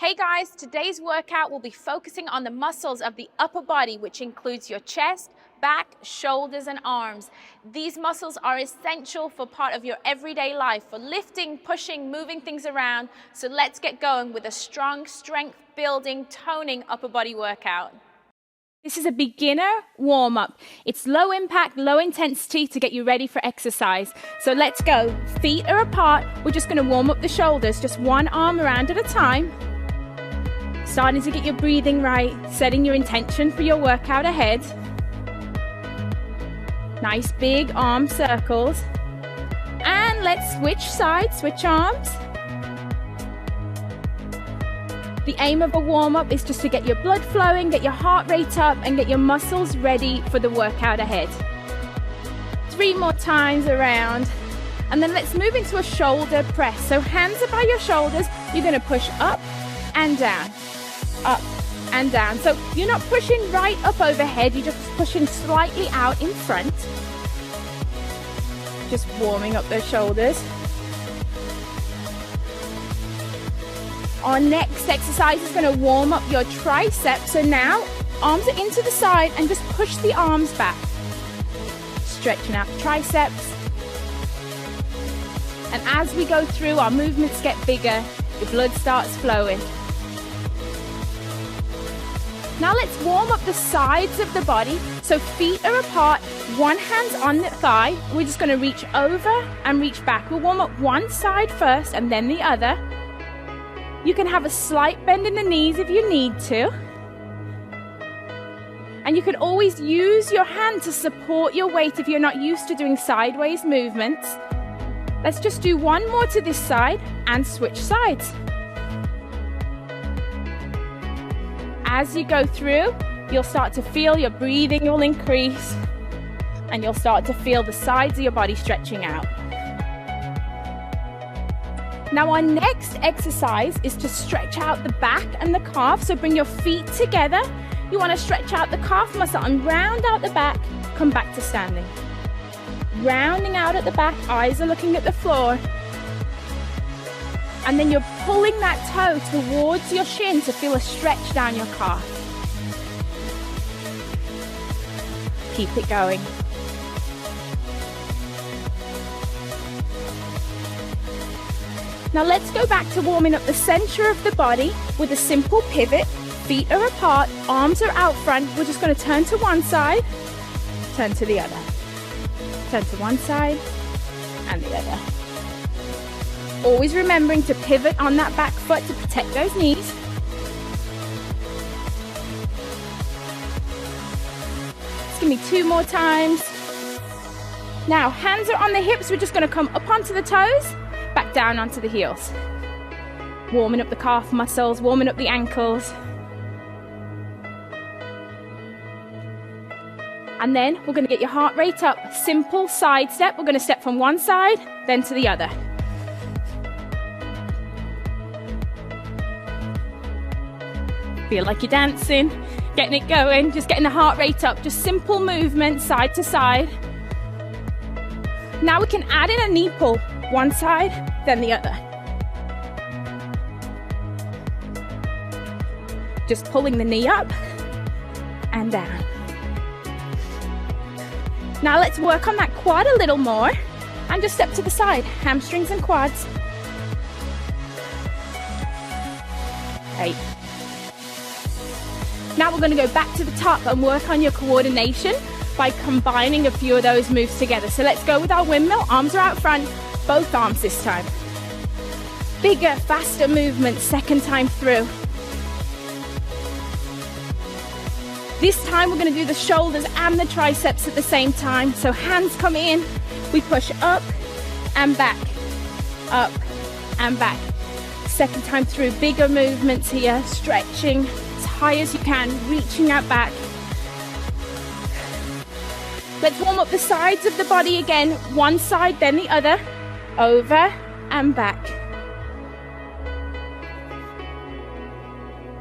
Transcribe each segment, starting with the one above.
Hey guys, today's workout will be focusing on the muscles of the upper body, which includes your chest, back, shoulders, and arms. These muscles are essential for part of your everyday life, for lifting, pushing, moving things around. So let's get going with a strong, strength-building, toning upper body workout. This is a beginner warm-up. It's low impact, low intensity to get you ready for exercise. So let's go. Feet are apart. We're just going to warm up the shoulders, just one arm around at a time. Starting to get your breathing right, setting your intention for your workout ahead. Nice big arm circles. And let's switch sides, switch arms. The aim of a warm-up is just to get your blood flowing, get your heart rate up, and get your muscles ready for the workout ahead. 3 more times around. And then let's move into a shoulder press. So hands are by your shoulders. You're going to push up and down. Up and down. So you're not pushing right up overhead, you're just pushing slightly out in front. Just warming up those shoulders. Our next exercise is going to warm up your triceps. So now arms are into the side and just push the arms back. Stretching out the triceps. And as we go through, our movements get bigger, the blood starts flowing. Now let's warm up the sides of the body. So feet are apart, one hand's on the thigh. We're just going to reach over and reach back. We'll warm up one side first and then the other. You can have a slight bend in the knees if you need to. And you can always use your hand to support your weight if you're not used to doing sideways movements. Let's just do one more to this side and switch sides. As you go through, you'll start to feel your breathing will increase and you'll start to feel the sides of your body stretching out. Now our next exercise is to stretch out the back and the calf. So bring your feet together. You want to stretch out the calf muscle and round out the back. Come back to standing. Rounding out at the back, eyes are looking at the floor. And then you're pulling that toe towards your shin to feel a stretch down your calf. Keep it going. Now let's go back to warming up the center of the body with a simple pivot. Feet are apart, arms are out front. We're just going to turn to one side, turn to the other. Turn to one side and the other. Always remembering to pivot on that back foot to protect those knees. Just give me 2 more times. Now, hands are on the hips. We're just going to come up onto the toes, back down onto the heels. Warming up the calf muscles, warming up the ankles. And then we're going to get your heart rate up. Simple side step. We're going to step from one side, then to the other. Feel like you're dancing, getting it going, just getting the heart rate up. Just simple movement, side to side. Now we can add in a knee pull. One side, then the other. Just pulling the knee up and down. Now let's work on that quad a little more and just step to the side, hamstrings and quads. 8. Now we're going to go back to the top and work on your coordination by combining a few of those moves together. So let's go with our windmill. Arms are out front, both arms this time. Bigger, faster movement, second time through. This time we're going to do the shoulders and the triceps at the same time. So hands come in, we push up and back, up and back. Second time through, bigger movements here, stretching as high as you can, reaching out back. Let's warm up the sides of the body again, one side then the other, over and back.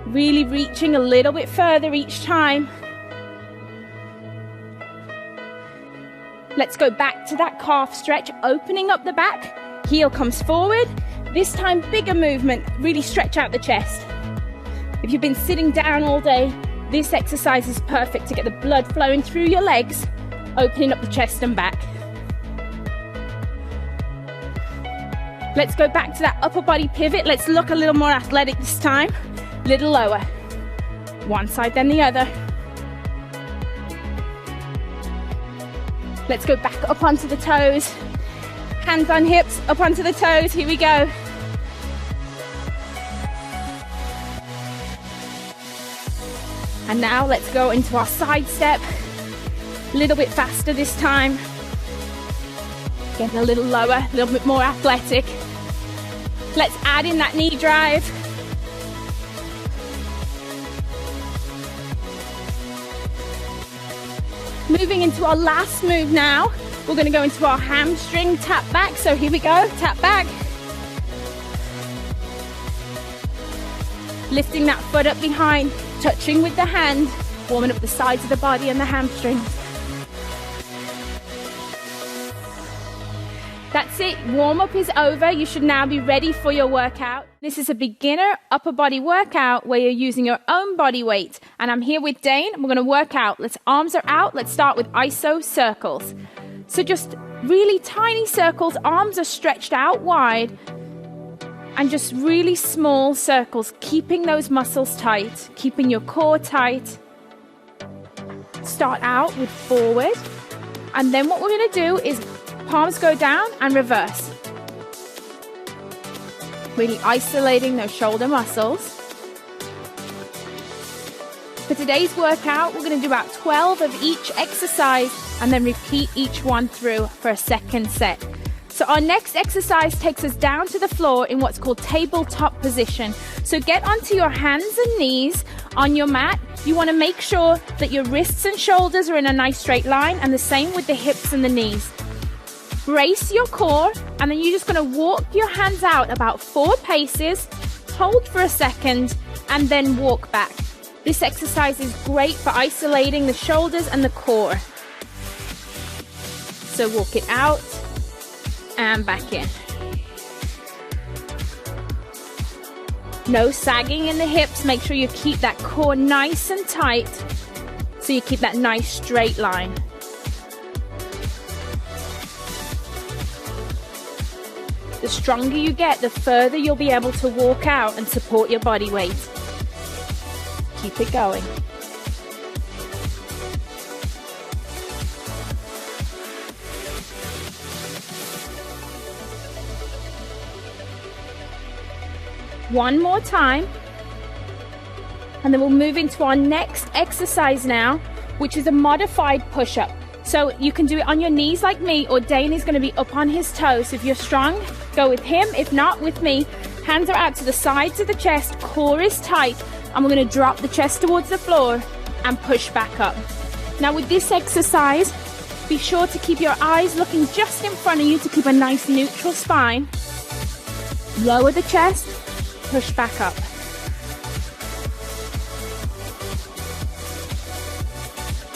Really reaching a little bit further each time. Let's go back to that calf stretch, opening up the back, heel comes forward. This time bigger movement, really stretch out the chest. If you've been sitting down all day, this exercise is perfect to get the blood flowing through your legs, opening up the chest and back. Let's go back to that upper body pivot. Let's look a little more athletic this time. Little lower. One side then the other. Let's go back up onto the toes. Hands on hips, up onto the toes. Here we go. And now let's go into our side step. A little bit faster this time. Getting a little lower, a little bit more athletic. Let's add in that knee drive. Moving into our last move now. We're going to go into our hamstring tap back. So here we go, tap back. Lifting that foot up behind, touching with the hand, warming up the sides of the body and the hamstrings. That's it, warm-up is over. You should now be ready for your workout. This is a beginner upper body workout where you're using your own body weight. And I'm here with Dane, and we're gonna work out. Arms are out, let's start with iso circles. So just really tiny circles, arms are stretched out wide, and just really small circles, keeping those muscles tight, keeping your core tight. Start out with forward, and then what we're gonna do is palms go down and reverse. Really isolating those shoulder muscles. For today's workout, we're going to do about 12 of each exercise and then repeat each one through for a second set. So our next exercise takes us down to the floor in what's called tabletop position. So get onto your hands and knees on your mat. You want to make sure that your wrists and shoulders are in a nice straight line, and the same with the hips and the knees. Brace your core, and then you're just going to walk your hands out about 4 paces, hold for a second, and then walk back. This exercise is great for isolating the shoulders and the core. So walk it out and back in. No sagging in the hips. Make sure you keep that core nice and tight so you keep that nice straight line. The stronger you get, the further you'll be able to walk out and support your body weight. Keep it going. One more time. And then we'll move into our next exercise now, which is a modified push-up. So you can do it on your knees like me, or Dane is going to be up on his toes. So if you're strong, go with him. If not, with me. Hands are out to the sides of the chest, core is tight, and we're going to drop the chest towards the floor and push back up. Now with this exercise, be sure to keep your eyes looking just in front of you to keep a nice neutral spine. Lower the chest, push back up.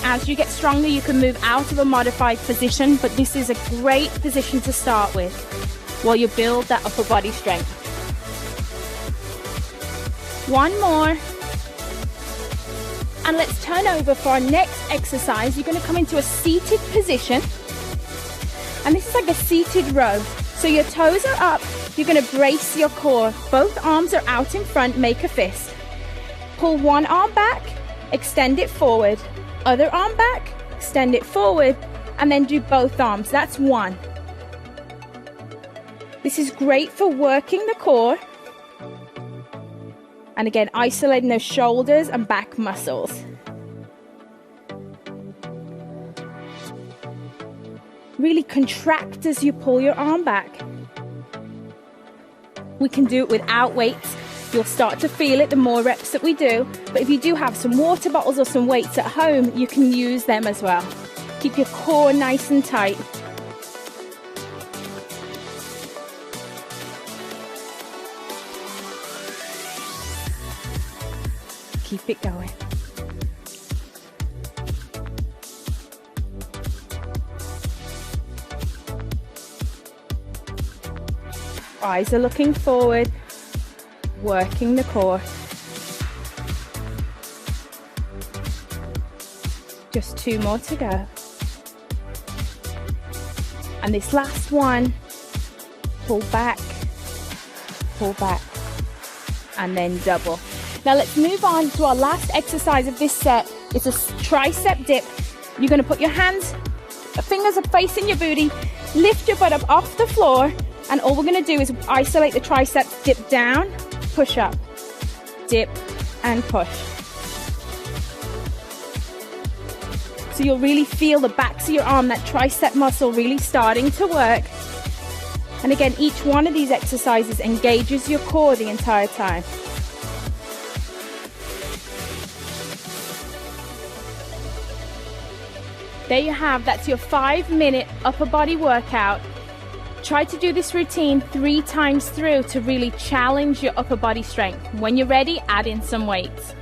As you get stronger, you can move out of a modified position, but this is a great position to start with while you build that upper body strength. One more. And let's turn over for our next exercise. You're going to come into a seated position. And this is like a seated row. So your toes are up. You're going to brace your core. Both arms are out in front. Make a fist. Pull one arm back. Extend it forward. Other arm back. Extend it forward. And then do both arms. That's one. This is great for working the core. And again, isolating those shoulders and back muscles. Really contract as you pull your arm back. We can do it without weights. You'll start to feel it the more reps that we do. But if you do have some water bottles or some weights at home, you can use them as well. Keep your core nice and tight. Keep it going. Eyes are looking forward, working the core. Just 2 more to go. And this last one, pull back, and then double. Now let's move on to our last exercise of this set. It's a tricep dip. You're gonna put your hands, fingers are facing your booty, lift your butt up off the floor, and all we're gonna do is isolate the triceps, dip down, push up, dip, and push. So you'll really feel the backs of your arm, that tricep muscle really starting to work. And again, each one of these exercises engages your core the entire time. There you have, that's your 5-minute upper body workout. Try to do this routine 3 times through to really challenge your upper body strength. When you're ready, add in some weights.